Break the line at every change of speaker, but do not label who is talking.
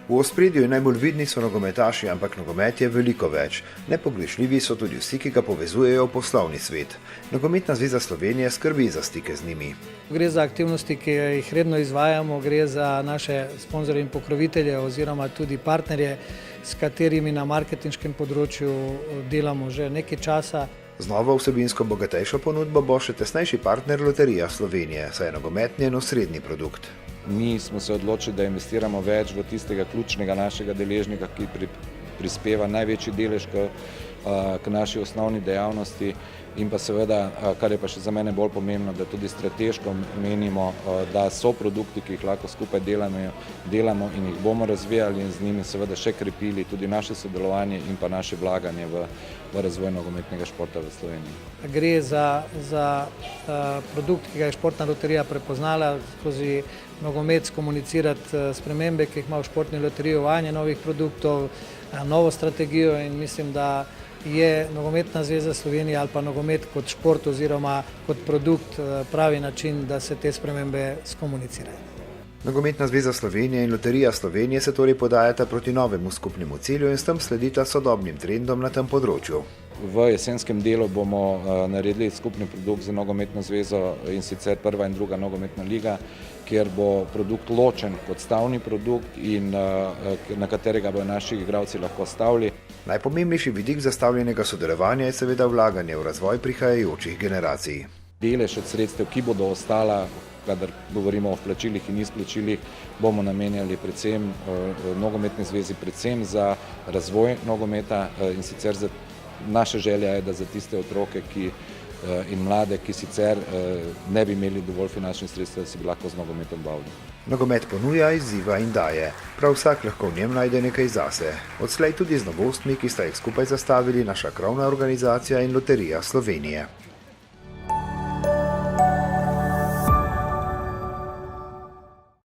V ospredju in najbolj vidni so nogometaši, ampak nogomet je veliko več. Nepogrešljivi so tudi vsi, ki ga povezujejo v poslovni svet. Nogometna zveza Slovenije skrbi za stike z njimi.
Gre za aktivnosti, ki jih redno izvajamo, gre za naše sponzorje in pokrovitelje oziroma tudi partnerje, s katerimi na marketinškem področju delamo že nekaj časa.
Z novo vsebinsko bogatejšo ponudbo bo še tesnejši partner Loterija Slovenije, saj je nogomet njen osrednji produkt.
Mi smo se odločili, da investiramo več v tistega ključnega našega deležnika, ki prispeva največji delež k naši osnovni dejavnosti in pa seveda, kar je pa še za mene bolj pomembno, da tudi strateško menimo, da so produkti, ki jih lahko skupaj delamo in jih bomo razvijali in z njimi seveda še krepili tudi naše sodelovanje in pa naše vlaganje v razvoj nogometnega športa v Sloveniji.
Gre za produkt, ki ga je Športna loterija prepoznala, skozi nogomet skomunicirati spremembe, ki jih ima v Športni loteriji, uvajanje novih produktov, novo strategijo in mislim, da je Nogometna zveza Slovenije ali pa nogomet kot šport oziroma kot produkt pravi način, da se te spremembe skomunicirajo.
Nogometna zveza Slovenije in Loterija Slovenije se torej podajata proti novemu skupnemu cilju in s tem sledita sodobnim trendom na tem področju.
V jesenskem delu bomo naredili skupni produkt za Nogometno zvezo in sicer prva in druga nogometna liga, kjer bo produkt ločen kot stavni produkt in na katerega bodo naši igralci lahko stavili.
Najpomembnejši vidik zastavljenega sodelovanja je seveda vlaganje v razvoj prihajajočih generacij.
Delež od sredstev, ki bodo ostala, kadar govorimo o vplačilih in izplačilih, bomo namenjali predvsem nogometni zvezi, predvsem za razvoj nogometa in sicer naša želja je, da za tiste otroke in mlade, ki sicer ne bi imeli dovolj finančnih sredstev, da si bi lahko z nogometom bavili.
Nogomet ponuja, izziva in daje. Prav vsak lahko v njem najde nekaj zase. Odslej tudi z novostmi, ki sta jih skupaj zastavili naša krovna organizacija in Loterija Slovenije.